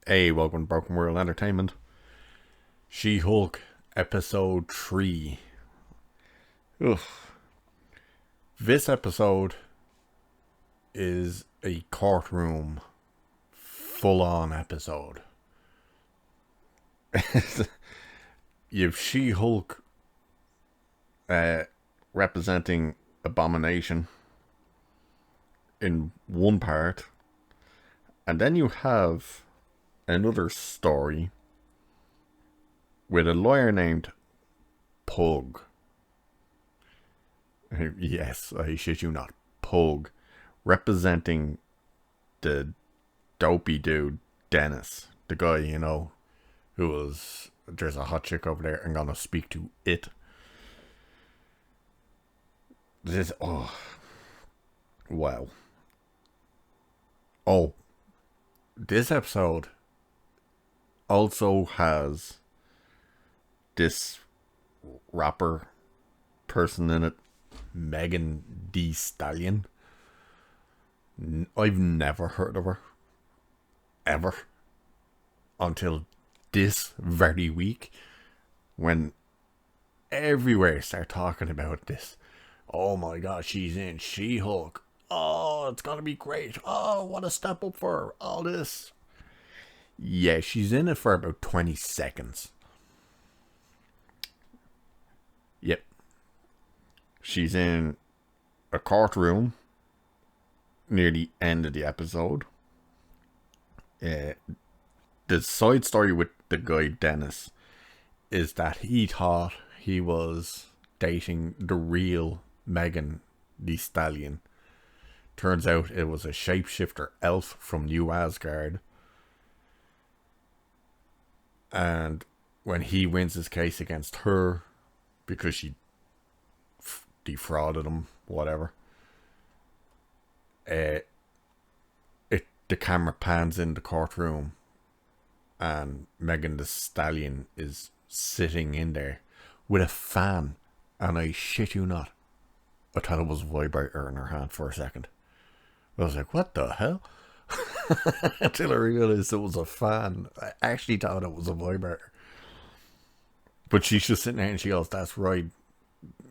Hey, welcome to Broken World Entertainment. She-Hulk, Episode 3. Ugh. This episode is a courtroom full-on episode. You've She-Hulk representing Abomination in one part, and then you have another story with a lawyer named Pug. Yes, I shit you not. Pug. Representing the dopey dude, Dennis. The guy, who was, there's a hot chick over there, I'm gonna speak to it. Wow. Oh, this episode also has this rapper person in it, Megan Thee Stallion. I've never heard of her, ever, until this very week, when everywhere start talking about this. Oh my god, she's in She-Hulk. Oh, it's gonna be great. Oh, what a step up for her. All this. Yeah, she's in it for about 20 seconds. Yep. She's in a courtroom near the end of the episode. The side story with the guy Dennis is that he thought he was dating the real Megan Thee Stallion. Turns out it was a shapeshifter elf from New Asgard. And when he wins his case against her, because she defrauded him, whatever, the camera pans in the courtroom, and Megan Thee Stallion is sitting in there with a fan, and I shit you not, I thought it was a vibrator in her hand for a second. I was like, what the hell? Until I realized it was a fan. I actually thought it was a vibrator. But she's just sitting there and she goes, that's right,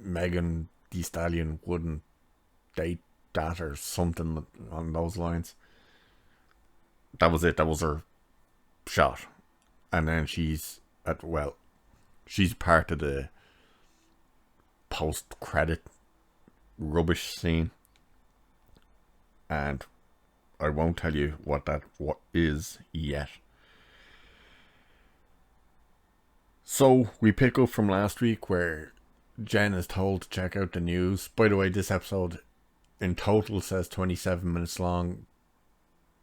Megan Thee Stallion wouldn't date that, or something on those lines. That was it. That was her shot. And then she's part of the post-credit rubbish scene. And I won't tell you what is yet. So we pick up from last week where Jen is told to check out the news. By the way, this episode in total says 27 minutes long.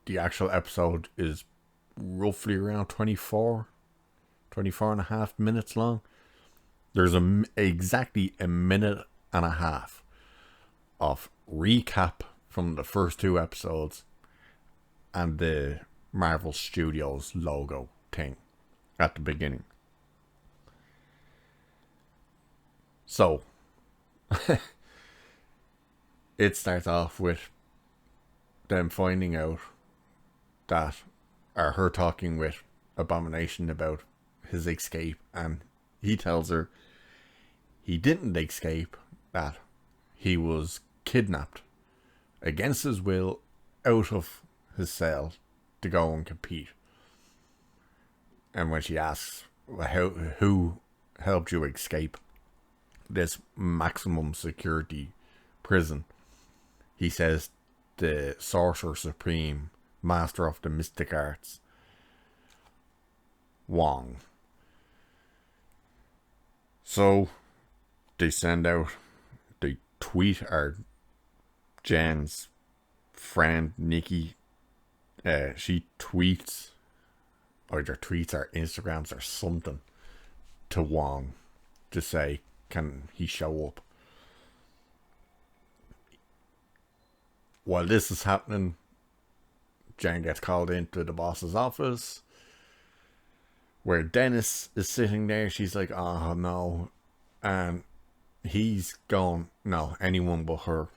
The actual episode is roughly around 24 and a half minutes long. There's exactly a minute and a half of recap from the first two episodes and the Marvel Studios logo thing at the beginning. So it starts off with them finding out that, or her talking with Abomination about his escape, and he tells her he didn't escape, that he was kidnapped against his will out of his cell to go and compete. And when she asks who helped you escape this maximum security prison, he says the Sorcerer Supreme, Master of the Mystic Arts, Wong. So they tweet our Jen's friend Nikki. She tweets, either tweets or Instagrams or something, to Wong to say, can he show up? While this is happening, Jen gets called into the boss's office, where Dennis is sitting there. She's like, oh no. And he's going, no, anyone but her.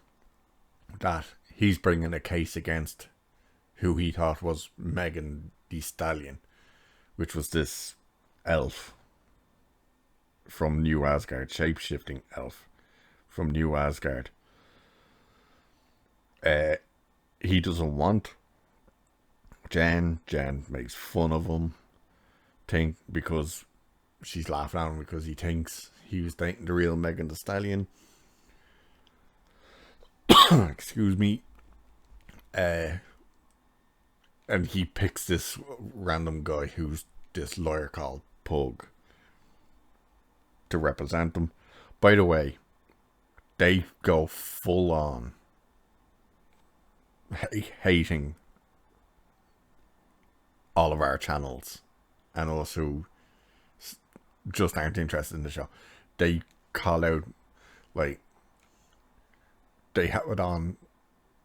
That he's bringing a case against who he thought was Megan Thee Stallion. which was this elf from New Asgard, shape-shifting elf from New Asgard. He doesn't want Jen. Jen makes fun of him, because she's laughing at him because he thinks he was dating the real Megan Thee Stallion. Excuse me. And he picks this random guy who's this lawyer called Pug to represent him. By the way, they go full on hating all of our channels and us who just aren't interested in the show. They call out, like, they have it on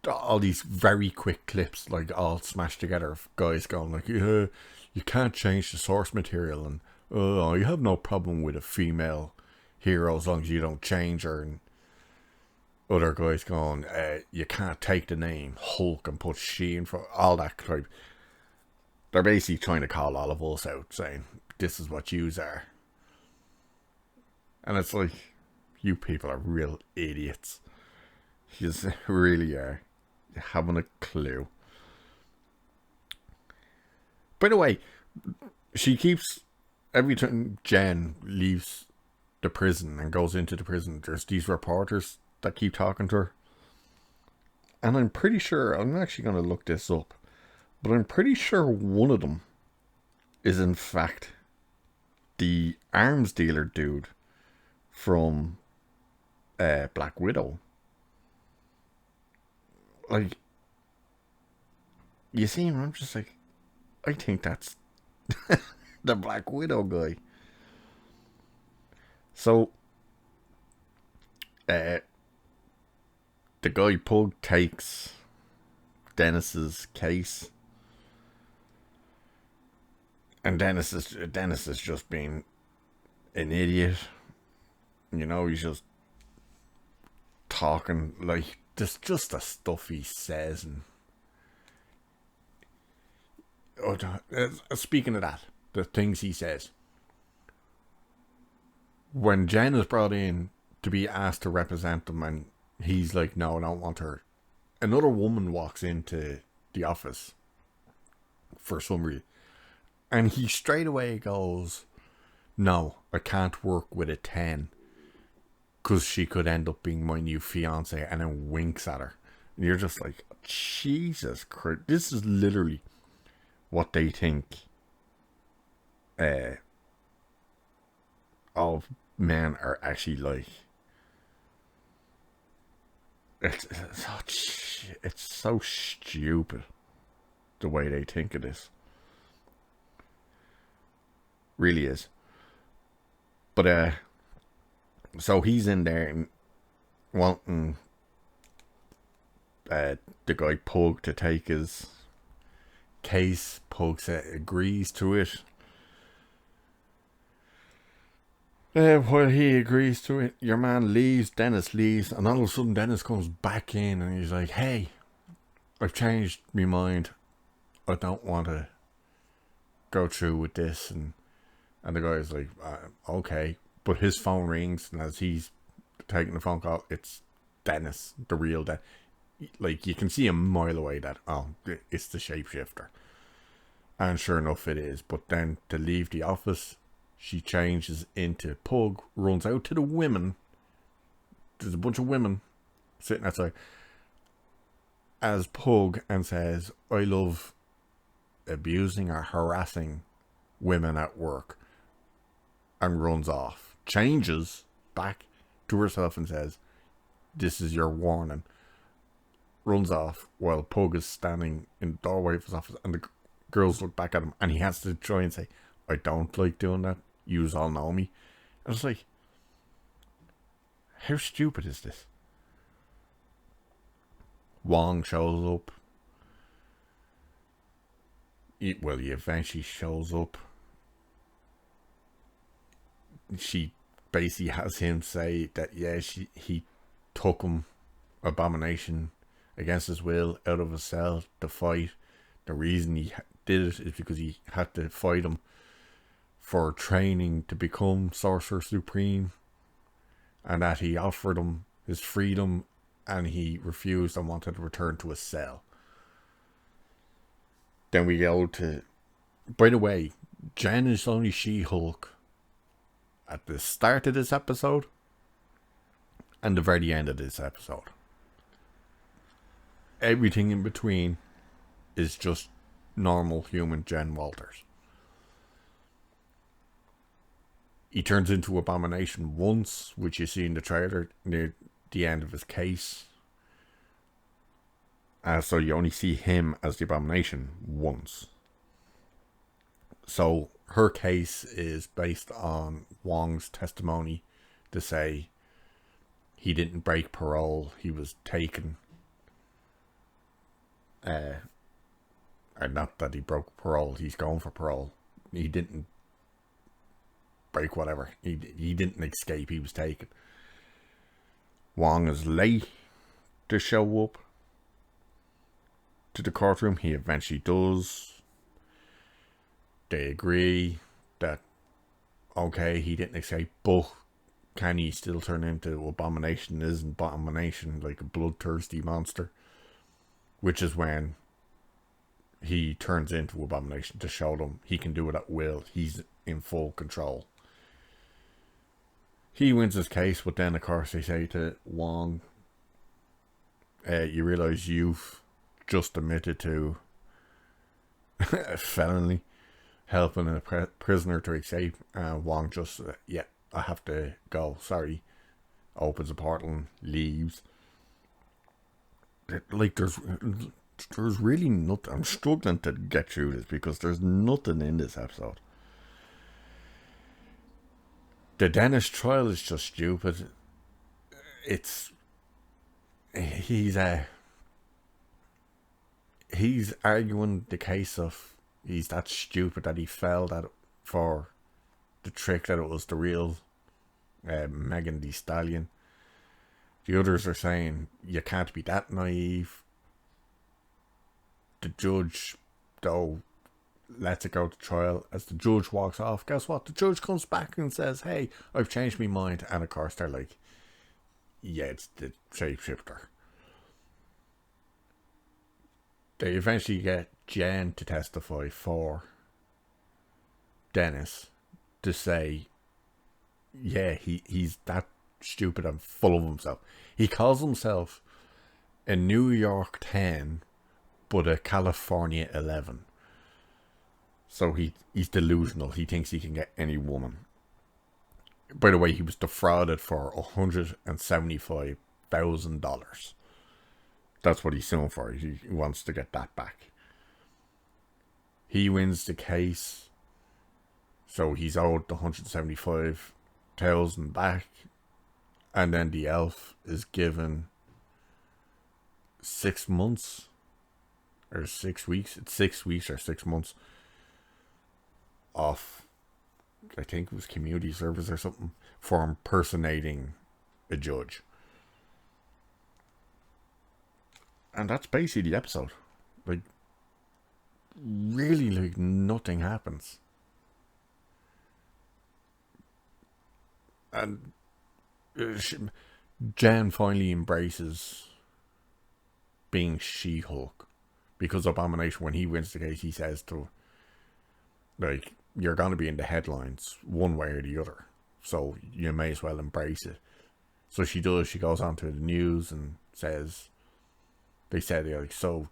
all these very quick clips, like all smashed together of guys going like, you can't change the source material, and you have no problem with a female hero as long as you don't change her, and other guys going, you can't take the name Hulk and put she in front, all that type. They're basically trying to call all of us out, saying this is what yous are. And it's like, you people are real idiots. You really are. You haven't a clue. By the way, she keeps, every time Jen leaves the prison and goes into the prison, there's these reporters that keep talking to her. And I'm pretty sure, I'm actually going to look this up, but I'm pretty sure one of them is in fact the arms dealer dude from Black Widow. Like, you see him, I'm just like, I think that's the Black Widow guy. So, the guy Pug takes Dennis's case, and Dennis is just being an idiot. You know, he's just talking like this, just the stuff he says. And speaking of that, the things he says, when Jen is brought in to be asked to represent them, and he's like, no, I don't want her, another woman walks into the office for some reason, and he straight away goes, no, I can't work with a 10 because she could end up being my new fiance, and then winks at her. And you're just like, Jesus Christ, this is literally what they think all men are actually like. It's so stupid the way they think of this. Really is. But so he's in there and wanting the guy Pug to take his case. Pug agrees to it. While he agrees to it, your man leaves, Dennis leaves, and all of a sudden Dennis comes back in and he's like, hey, I've changed my mind. I don't want to go through with this. And the guy's like, okay. But his phone rings, and as he's taking the phone call, it's Dennis, the real Dennis. Like, you can see a mile away that, oh, it's the shapeshifter. And sure enough it is. But then to leave the office, she changes into Pug, runs out to the women. There's a bunch of women sitting outside as Pug, and says, I love abusing or harassing women at work, and runs off. Changes back to herself and says, this is your warning. Runs off while Pug is standing in the doorway of his office, and the girls look back at him, and he has to try and say, I don't like doing that. Yous all know me. I was like, how stupid is this? Wong shows up. He eventually shows up. She basically has him say that, yeah, he took him, Abomination, against his will, out of his cell to fight. The reason he did it is because he had to fight him for training to become Sorcerer Supreme, and that he offered him his freedom and he refused and wanted to return to his cell. Then we go to, by the way, Jen is only She-Hulk at the start of this episode and the very end of this episode. Everything in between is just normal human Jen Walters. He turns into Abomination once, which you see in the trailer near the end of his case. So you only see him as the Abomination once. So her case is based on Wong's testimony to say he didn't break parole. He was taken. Not that he broke parole. He's going for parole. He didn't break whatever. He didn't escape. He was taken. Wong is late to show up to the courtroom. He eventually does. They agree that, okay, he didn't escape, but can he still turn into Abomination? Isn't Abomination like a bloodthirsty monster? Which is when he turns into Abomination to show them he can do it at will. He's in full control. He wins his case, but then of course they say to Wong, you realise you've just admitted to a felony, helping a prisoner to escape. Wong just, yeah, I have to go, sorry. Opens a portal and leaves. Like, there's really nothing. I'm struggling to get through this because there's nothing in this episode. The Dennis trial is just stupid. He's arguing the case of he's that stupid that he fell that for the trick that it was the real Megan Thee Stallion. The others are saying you can't be that naive. The judge, though, lets it go to trial. As the judge walks off, guess what? The judge comes back and says, hey, I've changed my mind. And of course they're like, yeah, it's the shapeshifter. They eventually get Jen to testify for Dennis to say, yeah, he's that stupid and full of himself. He calls himself a New York 10 but a California 11. So he's delusional. He thinks he can get any woman. By the way, he was defrauded for $175,000. That's what he's suing for. He wants to get that back. He wins the case. So he's owed the $175,000 back. And then the elf is given 6 months. Or 6 weeks. It's 6 weeks or 6 months. Off, I think it was community service or something, for impersonating a judge. And that's basically the episode. Like, really, like, nothing happens. And Jen finally embraces being She-Hulk. Because Abomination, when he wins the case, he says to, like, you're going to be in the headlines one way or the other. So you may as well embrace it. So she does. She goes on to the news and says, they said, like, so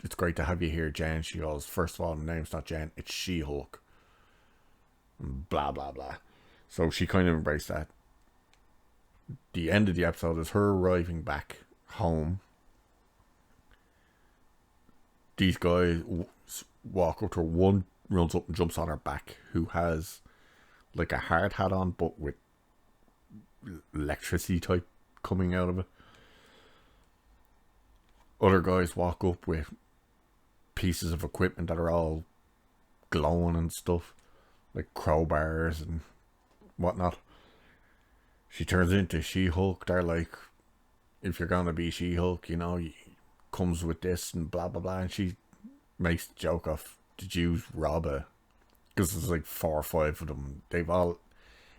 it's great to have you here, Jen. She goes, first of all, the name's not Jen, it's She-Hulk. Blah, blah, blah. So she kind of embraced that. The end of the episode is her arriving back home. These guys walk up to her. One runs up and jumps on her back, who has like a hard hat on, but with electricity type coming out of it. Other guys walk up with pieces of equipment that are all glowing and stuff, like crowbars and whatnot. She turns into She-Hulk. They're like, if you're gonna be She-Hulk, you know, comes with this and blah blah blah. And she makes the joke of did you rob a... Because there's like 4 or 5 of them. They've all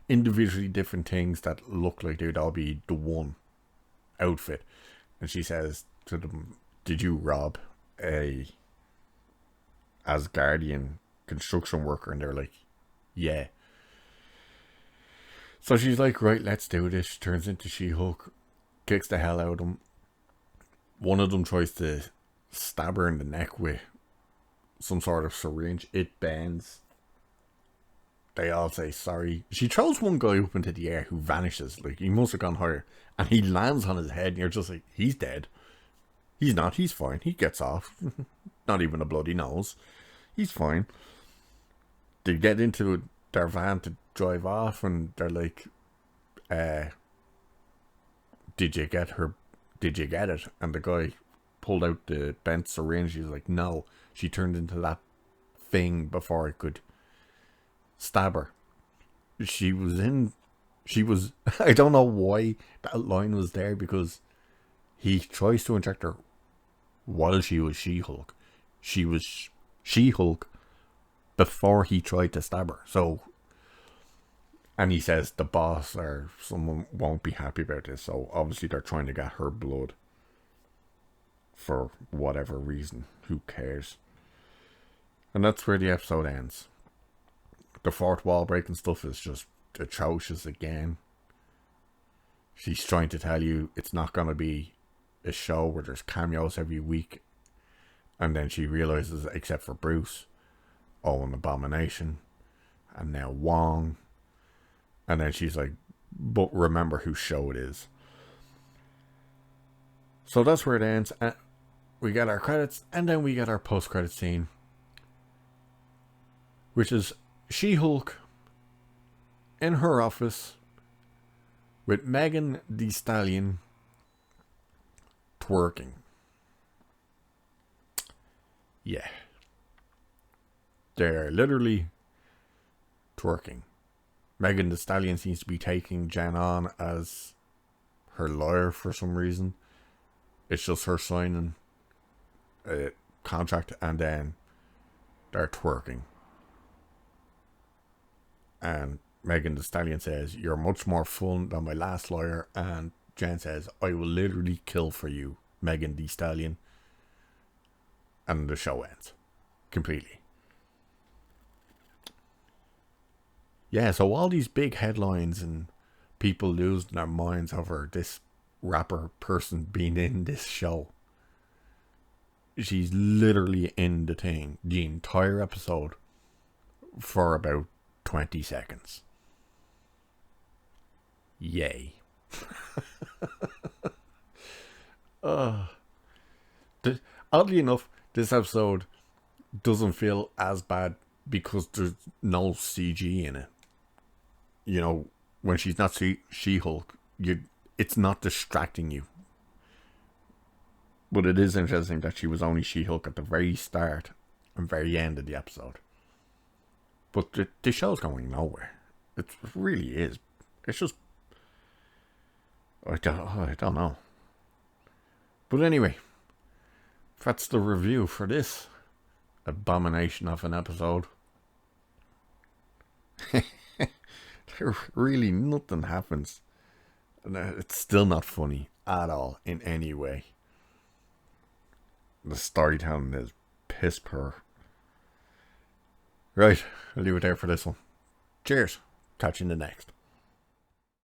individually different things that look like they'd all be the one outfit. And she says to them, did you rob a Asgardian construction worker? And they're like, yeah. So she's like, right, let's do this. She turns into She-Hulk, kicks the hell out of them. One of them tries to stab her in the neck with some sort of syringe. It bends. They all say sorry. She throws one guy up into the air who vanishes. Like, he must have gone higher. And he lands on his head and you're just like, he's dead. He's not. He's fine. He gets off. Not even a bloody nose. He's fine. They get into their van to drive off and they're like, did you get her? Did you get it? And the guy pulled out the bent syringe. He's like, no. She turned into that thing before I could stab her. She was I don't know why that line was there, because he tries to inject her while she was She-Hulk. She was She-Hulk before he tried to stab her. So, and he says the boss or someone won't be happy about this. So obviously they're trying to get her blood for whatever reason. Who cares? And that's where the episode ends. The fourth wall breaking stuff is just atrocious again. She's trying to tell you it's not going to be a show where there's cameos every week. And then she realizes, except for Bruce, an Abomination, and now Wong. And then she's like, but remember whose show it is. So that's where it ends. We get our credits, and then we get our post-credit scene, which is She-Hulk in her office with Megan Thee Stallion twerking. Yeah. They're literally twerking. Megan Thee Stallion seems to be taking Jen on as her lawyer for some reason. It's just her signing a contract and then they're twerking. And Megan Thee Stallion says, you're much more fun than my last lawyer. And Jen says, I will literally kill for you, Megan Thee Stallion. And the show ends. Completely. Yeah, so all these big headlines and people losing their minds over this rapper person being in this show. She's literally in the thing, the entire episode, for about 20 seconds. Yay. Oddly enough, this episode doesn't feel as bad because there's no CG in it. You know, when she's not She-Hulk, it's not distracting you. But it is interesting that she was only She-Hulk at the very start and very end of the episode. But the show's going nowhere. It really is. It's just... I don't know. But anyway, that's the review for this abomination of an episode. Really nothing happens. It's still not funny at all in any way. The storytelling is piss poor. Right, I'll leave it there for this one. Cheers. Catch you in the next.